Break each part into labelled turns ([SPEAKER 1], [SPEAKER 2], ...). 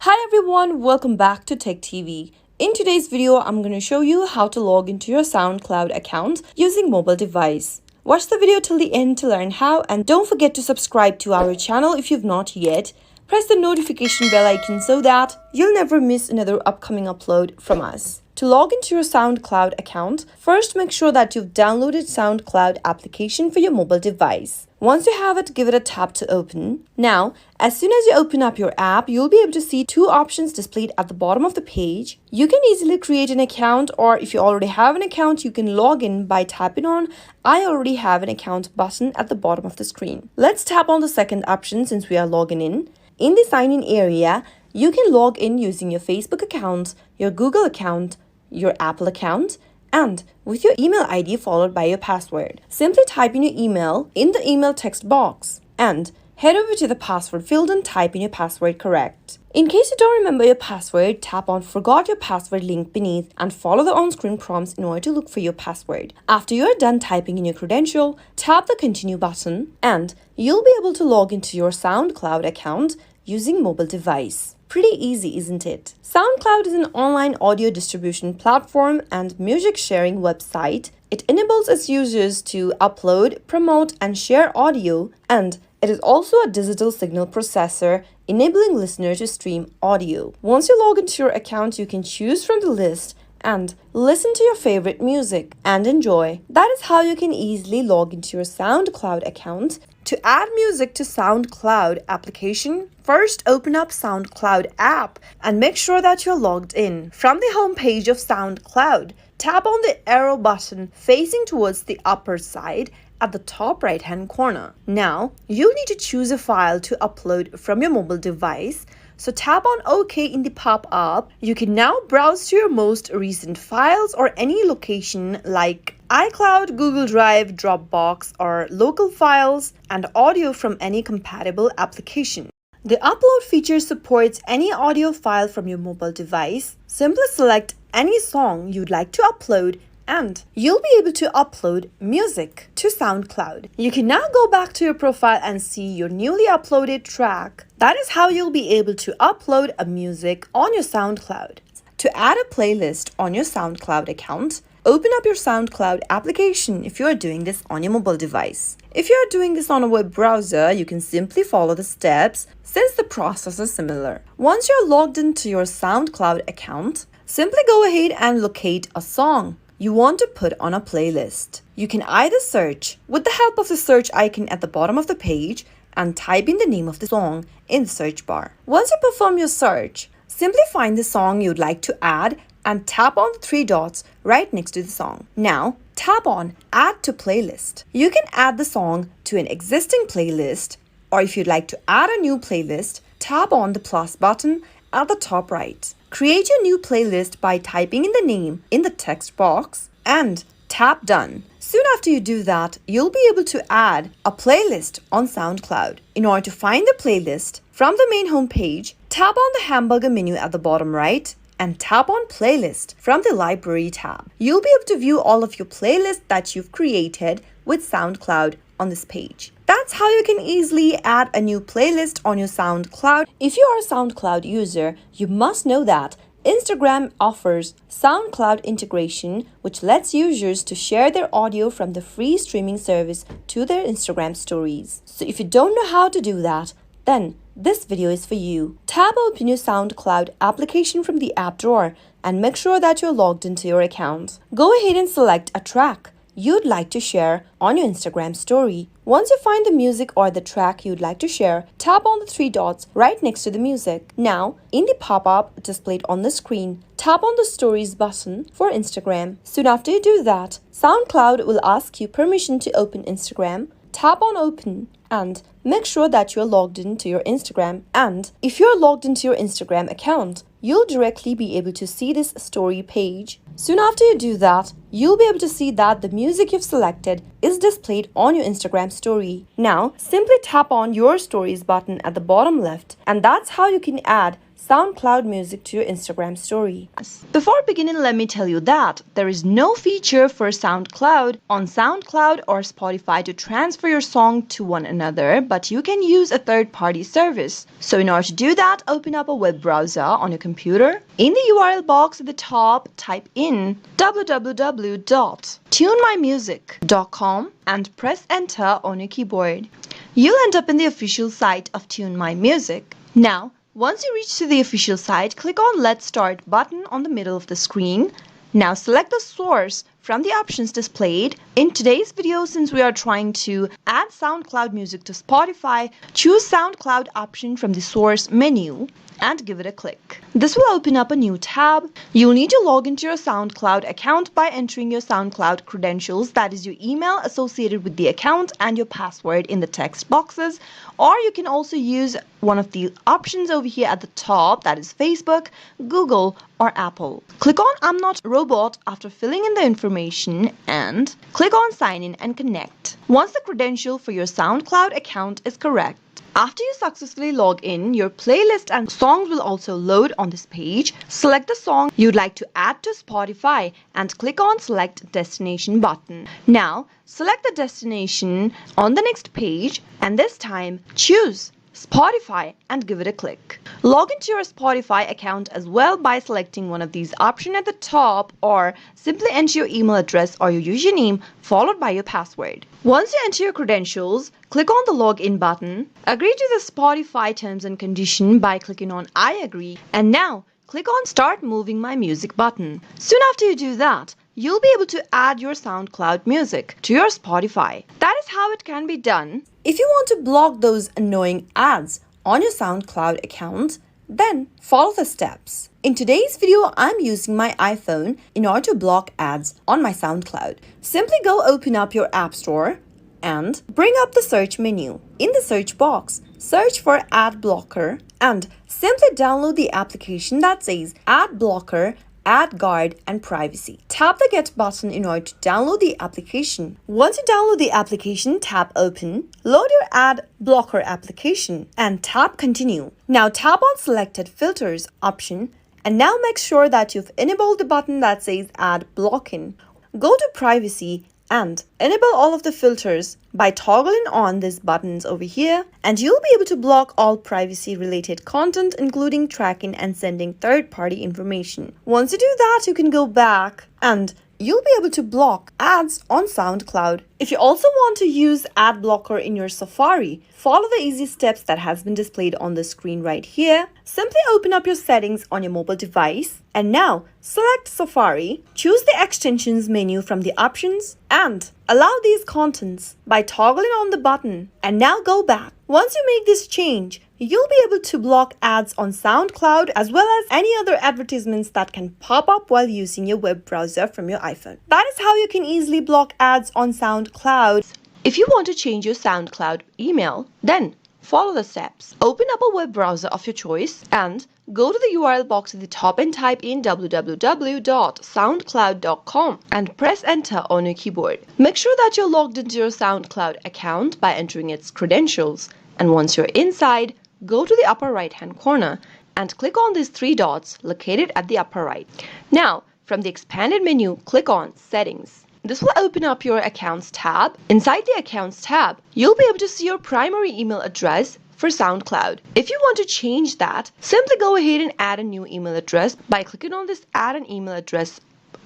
[SPEAKER 1] Hi everyone, welcome back to Tech TV. In today's video, I'm going to show you how to log into your SoundCloud account using mobile device. Watch the video till the end to learn how, and don't forget to subscribe to our channel if you've not yet. Press the notification bell icon so that you'll never miss another upcoming upload from us. To log into your SoundCloud account, first make sure that you've downloaded SoundCloud application for your mobile device. Once you have it, give it a tap to open. Now, as soon as you open up your app, you'll be able to see two options displayed at the bottom of the page. You can easily create an account, or if you already have an account, you can log in by tapping on I already have an account button at the bottom of the screen. Let's tap on the second option since we are logging in. In the sign in area, you can log in using your Facebook account, your Google account, your Apple account, and with your email ID followed by your password. Simply type in your email in the email text box and head over to the password field and type in your password correct. In case you don't remember your password, tap on Forgot Your Password link beneath and follow the on-screen prompts in order to look for your password. After you are done typing in your credential, tap the Continue button and you'll be able to log into your SoundCloud account using mobile device. Pretty easy, isn't it? SoundCloud is an online audio distribution platform and music sharing website. It enables its users to upload, promote, and share audio, and it is also a digital signal processor, enabling listeners to stream audio. Once you log into your account, you can choose from the list and listen to your favorite music and enjoy. That is how you can easily log into your SoundCloud account. To add music to SoundCloud application, first open up SoundCloud app and make sure that you're logged in. From the home page of SoundCloud, tap on the arrow button facing towards the upper side at the top right hand corner. Now, you'll need to choose a file to upload from your mobile device. So tap on OK in the pop-up. You can now browse to your most recent files or any location like iCloud, Google Drive, Dropbox, or local files and audio from any compatible application. The upload feature supports any audio file from your mobile device. Simply select any song you'd like to upload and you'll be able to upload music to SoundCloud. You can now go back to your profile and see your newly uploaded track. That is how you'll be able to upload a music on your SoundCloud. To add a playlist on your SoundCloud account, open up your SoundCloud application if you are doing this on your mobile device. If you are doing this on a web browser, you can simply follow the steps since the process is similar. Once you're logged into your SoundCloud account, simply go ahead and locate a song you want to put on a playlist. You can either search with the help of the search icon at the bottom of the page and type in the name of the song in the search bar. Once you perform your search, simply find the song you'd like to add and tap on the three dots right next to the song. Now, tap on Add to Playlist. You can add the song to an existing playlist, or if you'd like to add a new playlist, tap on the plus button at the top right. Create your new playlist by typing in the name in the text box and tap Done. Soon after you do that, you'll be able to add a playlist on SoundCloud. In order to find the playlist, from the main home page, tap on the hamburger menu at the bottom right and tap on Playlist from the Library tab. You'll be able to view all of your playlists that you've created with SoundCloud on this page. That's how you can easily add a new playlist on your SoundCloud. If you are a SoundCloud user, you must know that Instagram offers SoundCloud integration, which lets users to share their audio from the free streaming service to their Instagram stories. So if you don't know how to do that, then this video is for you. Tap open your SoundCloud application from the app drawer and make sure that you're logged into your account. Go ahead and select a track you'd like to share on your Instagram story. Once you find the music or the track you'd like to share, tap on the three dots right next to the music. Now, in the pop-up displayed on the screen, tap on the Stories button for Instagram. Soon after you do that, SoundCloud will ask you permission to open Instagram. Tap on Open and make sure that you're logged into your Instagram. And if you're logged into your Instagram account, you'll directly be able to see this story page. Soon after you do that, you'll be able to see that the music you've selected is displayed on your Instagram story. Now, simply tap on your stories button at the bottom left, and that's how you can add SoundCloud music to your Instagram story. Before beginning, let me tell you that there is no feature for SoundCloud on SoundCloud or Spotify to transfer your song to one another, but you can use a third-party service. So in order to do that, open up a web browser on your computer. In the URL box at the top, type in www.tunemymusic.com and press enter on your keyboard. You'll end up in the official site of Tune My Music. Now, once you reach to the official site, click on Let's Start button on the middle of the screen. Now select the source from the options displayed. In today's video, since we are trying to add SoundCloud music to Spotify, choose SoundCloud option from the source menu and give it a click. This will open up a new tab. You'll need to log into your SoundCloud account by entering your SoundCloud credentials, that is your email associated with the account and your password in the text boxes, or you can also use one of the options over here at the top, that is Facebook, Google, or Apple. Click on I'm Not a Robot after filling in the information and click on Sign In and Connect. Once the credential for your SoundCloud account is correct, after you successfully log in, your playlist and songs will also load on this page. Select the song you'd like to add to Spotify and click on Select Destination button. Now, select the destination on the next page and this time choose Spotify and give it a click. Log into your Spotify account as well by selecting one of these options at the top, or simply enter your email address or your username followed by your password. Once you enter your credentials, click on the login button, agree to the Spotify terms and condition by clicking on I agree, and now click on Start Moving My Music button. Soon after you do that, you'll be able to add your SoundCloud music to your Spotify. That is how it can be done. If you want to block those annoying ads on your SoundCloud account, then follow the steps. In today's video, I'm using my iPhone in order to block ads on my SoundCloud. Simply go open up your App Store and bring up the search menu. In the search box, search for Ad Blocker and simply download the application that says Ad Blocker, Ad Guard and Privacy. Tap the Get button in order to download the application. Once you download the application, tap Open, load your Ad Blocker application and tap Continue. Now tap on Selected Filters option and now make sure that you've enabled the button that says Ad Blocking. Go to Privacy and enable all of the filters by toggling on these buttons over here, and you'll be able to block all privacy related content, including tracking and sending third-party information. Once you do that, you can go back and you'll be able to block ads on SoundCloud. If you also want to use ad blocker in your Safari, follow the easy steps that has been displayed on the screen right here. Simply open up your settings on your mobile device and now select Safari, choose the extensions menu from the options and allow these contents by toggling on the button and now go back. Once you make this change, you'll be able to block ads on SoundCloud as well as any other advertisements that can pop up while using your web browser from your iPhone. That is how you can easily block ads on SoundCloud. If you want to change your SoundCloud email, then follow the steps. Open up a web browser of your choice and go to the URL box at the top and type in www.soundcloud.com and press enter on your keyboard. Make sure that you're logged into your SoundCloud account by entering its credentials. And once you're inside, go to the upper right hand corner and click on these three dots located at the upper right. Now, from the expanded menu, click on Settings. This will open up your Accounts tab. Inside the Accounts tab, you'll be able to see your primary email address for SoundCloud. If you want to change that, simply go ahead and add a new email address by clicking on this Add an Email Address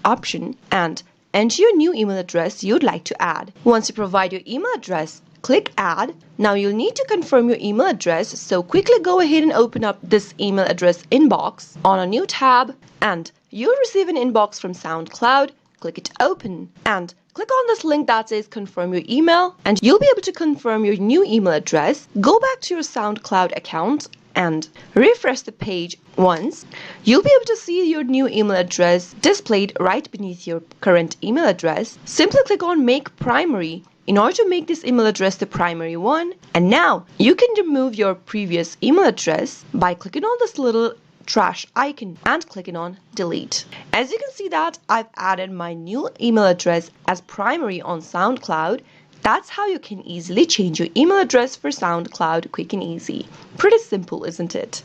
[SPEAKER 1] option and enter your new email address you'd like to add. Once you provide your email address, click Add. Now you'll need to confirm your email address, so quickly go ahead and open up this email address inbox on a new tab and you'll receive an inbox from SoundCloud. Click it open and click on this link that says confirm your email and you'll be able to confirm your new email address. Go back to your SoundCloud account and refresh the page once. You'll be able to see your new email address displayed right beneath your current email address. Simply click on Make Primary in order to make this email address the primary one. And now you can remove your previous email address by clicking on this little trash icon and clicking on delete. As you can see that I've added my new email address as primary on SoundCloud. That's how you can easily change your email address for SoundCloud quick and easy. Pretty simple, isn't it?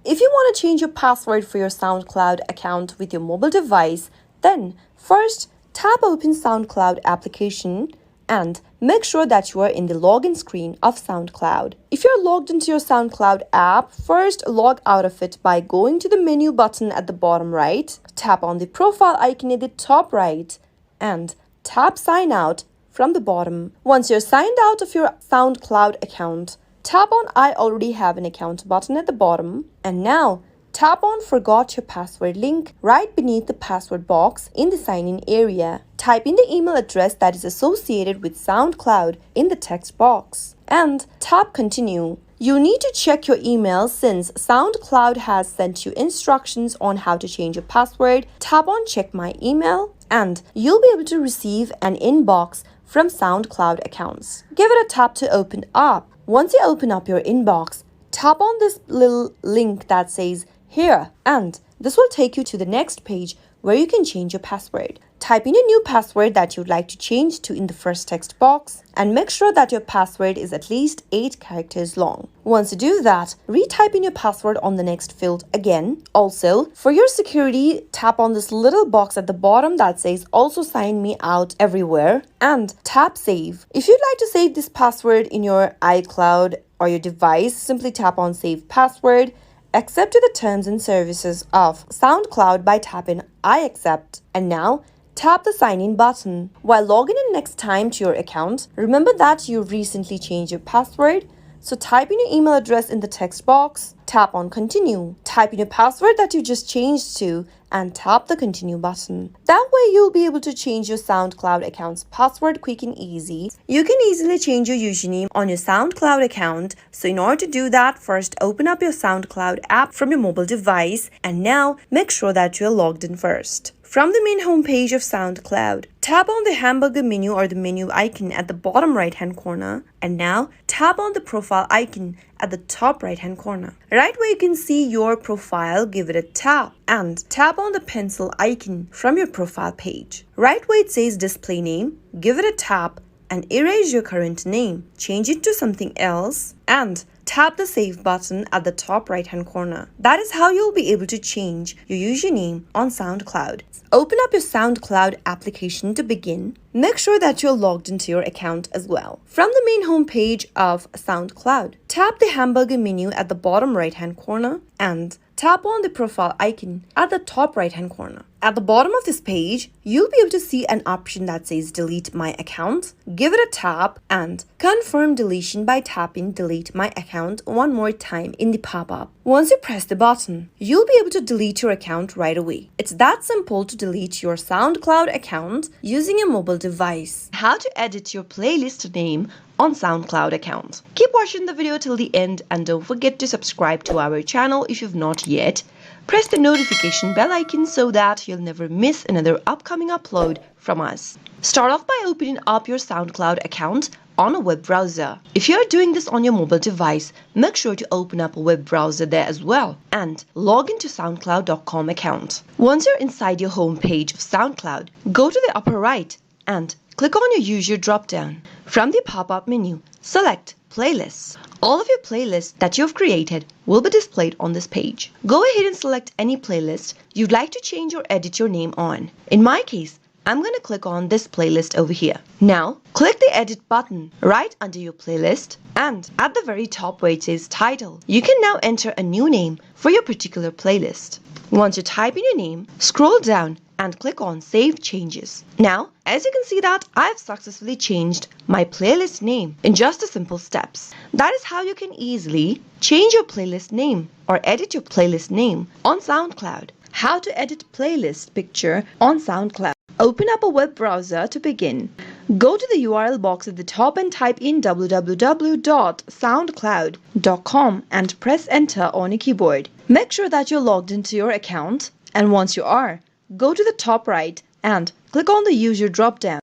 [SPEAKER 1] If you want to change your password for your SoundCloud account with your mobile device, then first tap open SoundCloud application and make sure that you are in the login screen of SoundCloud. If you're logged into your SoundCloud app, first log out of it by going to the menu button at the bottom right, tap on the profile icon at the top right, and tap sign out from the bottom. Once you're signed out of your SoundCloud account, tap on I already have an account button at the bottom, and now tap on Forgot Your Password link right beneath the password box in the sign-in area. Type in the email address that is associated with SoundCloud in the text box and tap Continue. You need to check your email since SoundCloud has sent you instructions on how to change your password. Tap on Check My Email and you'll be able to receive an inbox from SoundCloud accounts. Give it a tap to open up. Once you open up your inbox, tap on this little link that says Here, and this will take you to the next page where you can change your password. Type in a new password that you'd like to change to in the first text box and make sure that your password is at least 8 characters long. Once you do that, retype in your password on the next field again. Also, for your security, tap on this little box at the bottom that says Also Sign Me Out Everywhere and tap Save. If you'd like to save this password in your iCloud or your device, simply tap on Save Password. Accept to the terms and services of SoundCloud by tapping I accept, and now tap the sign in button. While logging in next time to your account, remember that you recently changed your password, so type in your email address in the text box, tap on Continue, type in your password that you just changed to, and tap the Continue button. That way you'll be able to change your SoundCloud account's password quick and easy. You can easily change your username on your SoundCloud account. So in order to do that, first open up your SoundCloud app from your mobile device and now make sure that you're logged in first. From the main homepage of SoundCloud, tap on the hamburger menu or the menu icon at the bottom right hand corner and now tap on the profile icon at the top right hand corner. Right where you can see your profile, give it a tap and tap on the pencil icon from your profile page. Right where it says display name, give it a tap and erase your current name. Change it to something else and tap the save button at the top right hand corner. That is how you'll be able to change your username on SoundCloud. Open up your SoundCloud application to begin. Make sure that you're logged into your account as well. From the main homepage of SoundCloud, tap the hamburger menu at the bottom right hand corner and tap on the profile icon at the top right hand corner. At the bottom of this page, you'll be able to see an option that says delete my account. Give it a tap and confirm deletion by tapping delete my account one more time in the pop-up. Once you press the button, you'll be able to delete your account right away. It's that simple to delete your SoundCloud account using a mobile device. How to edit your playlist name on SoundCloud account. Keep watching the video till the end and don't forget to subscribe to our channel if you've not yet. Press the notification bell icon so that you'll never miss another upcoming upload from us. Start off by opening up your SoundCloud account on a web browser. If you're doing this on your mobile device, make sure to open up a web browser there as well and log into SoundCloud.com account. Once you're inside your home page of SoundCloud, go to the upper right and click on your user drop-down. From the pop-up menu, select Playlists. All of your playlists that you've created will be displayed on this page. Go ahead and select any playlist you'd like to change or edit your name on. In my case, I'm going to click on this playlist over here. Now, click the edit button right under your playlist and at the very top where it says title, you can now enter a new name for your particular playlist. Once you type in your name, scroll down and click on Save Changes. Now, as you can see that I've successfully changed my playlist name in just a simple steps. That is how you can easily change your playlist name or edit your playlist name on SoundCloud. How to edit playlist picture on SoundCloud. Open up a web browser to begin. Go to the URL box at the top and type in www.soundcloud.com and press enter on your keyboard. Make sure that you're logged into your account, and once you are, go to the top right and click on the user drop-down.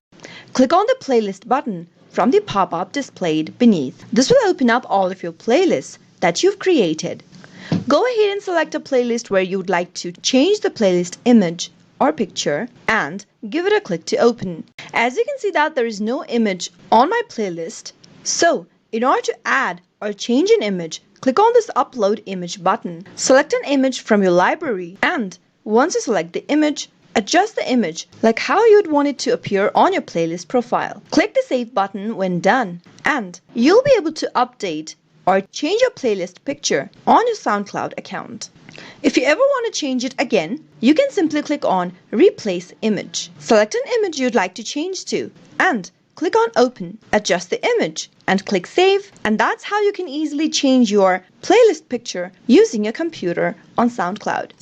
[SPEAKER 1] Click on the playlist button from the pop-up displayed beneath. This will open up all of your playlists that you've created. Go ahead and select a playlist where you would like to change the playlist image or picture and give it a click to open. As you can see that there is no image on my playlist. So in order to add or change an image, click on this upload image button. Select an image from your library, and once you select the image, adjust the image like how you'd want it to appear on your playlist profile. Click the save button when done, and you'll be able to update or change your playlist picture on your SoundCloud account. If you ever want to change it again, you can simply click on Replace Image. Select an image you'd like to change to, and click on Open. Adjust the image and click Save, and that's how you can easily change your playlist picture using your computer on SoundCloud.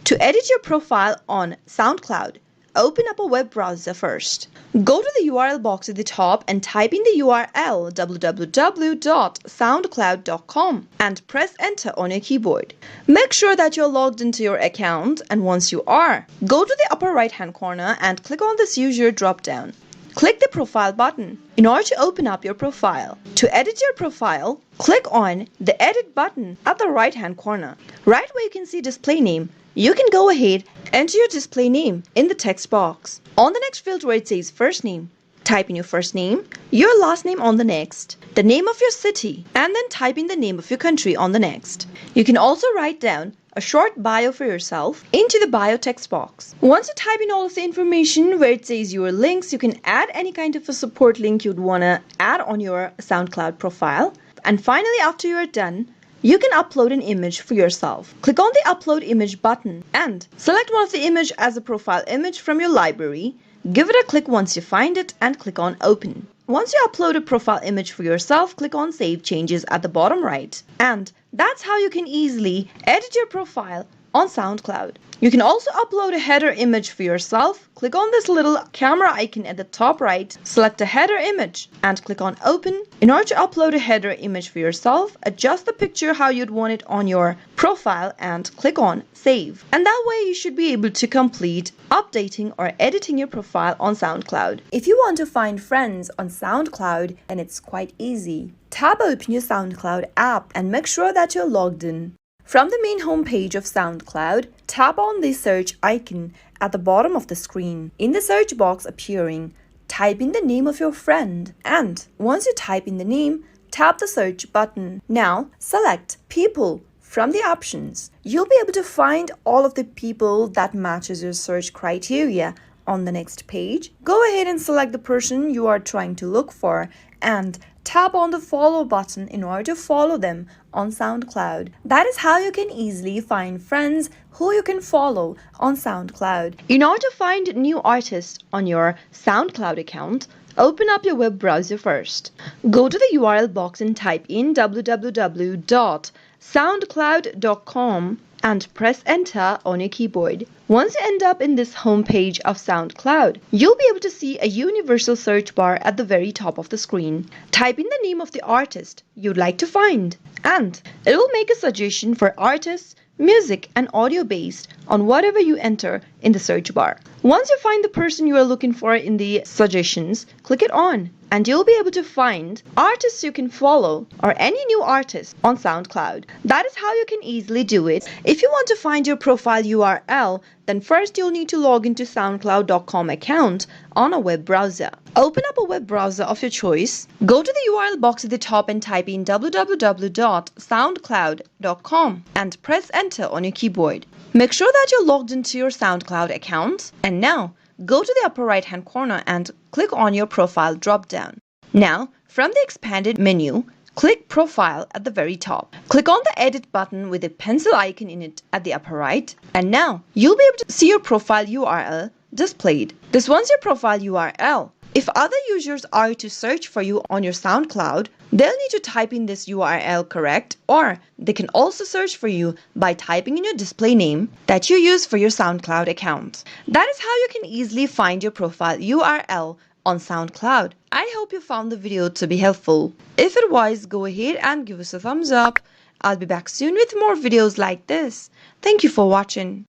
[SPEAKER 1] To edit your profile on SoundCloud, open up a web browser first. Go to the URL box at the top and type in the URL www.soundcloud.com and press enter on your keyboard. Make sure that you're logged into your account, and once you are, go to the upper right hand corner and click on this user drop down. Click the profile button in order to open up your profile. To edit your profile, click on the edit button at the right hand corner. Right where you can see display name, you can go ahead, enter your display name in the text box. On the next field where it says first name, type in your first name, your last name on the next, the name of your city, and then type in the name of your country on the next. You can also write down a short bio for yourself into the bio text box. Once you type in all of the information where it says your links, you can add any kind of a support link you'd want to add on your SoundCloud profile. And finally, after you are done, you can upload an image for yourself. Click on the upload image button and select one of the image as a profile image from your library. Give it a click once you find it and click on open. Once you upload a profile image for yourself, click on save changes at the bottom right. And that's how you can easily edit your profile on SoundCloud. You can also upload a header image for yourself. Click on this little camera icon at the top right, select a header image and click on open. In order to upload a header image for yourself, adjust the picture how you'd want it on your profile and click on save. And that way you should be able to complete updating or editing your profile on SoundCloud. If you want to find friends on SoundCloud, then it's quite easy. Tab open your SoundCloud app and make sure that you're logged in. From the main homepage of SoundCloud, tap on the search icon at the bottom of the screen. In the search box appearing, type in the name of your friend, and once you type in the name, tap the search button. Now select people from the options. You'll be able to find all of the people that matches your search criteria on the next page. Go ahead and select the person you are trying to look for and tap on the follow button in order to follow them on SoundCloud. That is how you can easily find friends who you can follow on SoundCloud. In order to find new artists on your SoundCloud account, open up your web browser first. Go to the URL box and type in www.soundcloud.com and press enter on your keyboard. Once you end up in this homepage of SoundCloud, you'll be able to see a universal search bar at the very top of the screen. Type in the name of the artist you'd like to find, and it will make a suggestion for artists, music, and audio based on whatever you enter in the search bar. Once you find the person you are looking for in the suggestions, click it on, and you'll be able to find artists you can follow or any new artists on SoundCloud. That is how you can easily do it. If you want to find your profile URL, then first you'll need to log into soundcloud.com account on a web browser. Open up a web browser of your choice. Go to the URL box at the top and type in www.soundcloud.com and press enter on your keyboard. Make sure that you're logged into your SoundCloud account, and now go to the upper right hand corner and click on your profile drop down. Now, from the expanded menu, click Profile at the very top. Click on the Edit button with a pencil icon in it at the upper right, and now you'll be able to see your profile URL displayed. This one's your profile URL. If other users are to search for you on your SoundCloud, they'll need to type in this URL correct, or they can also search for you by typing in your display name that you use for your SoundCloud account. That is how you can easily find your profile URL on SoundCloud. I hope you found the video to be helpful. If it was, go ahead and give us a thumbs up. I'll be back soon with more videos like this. Thank you for watching.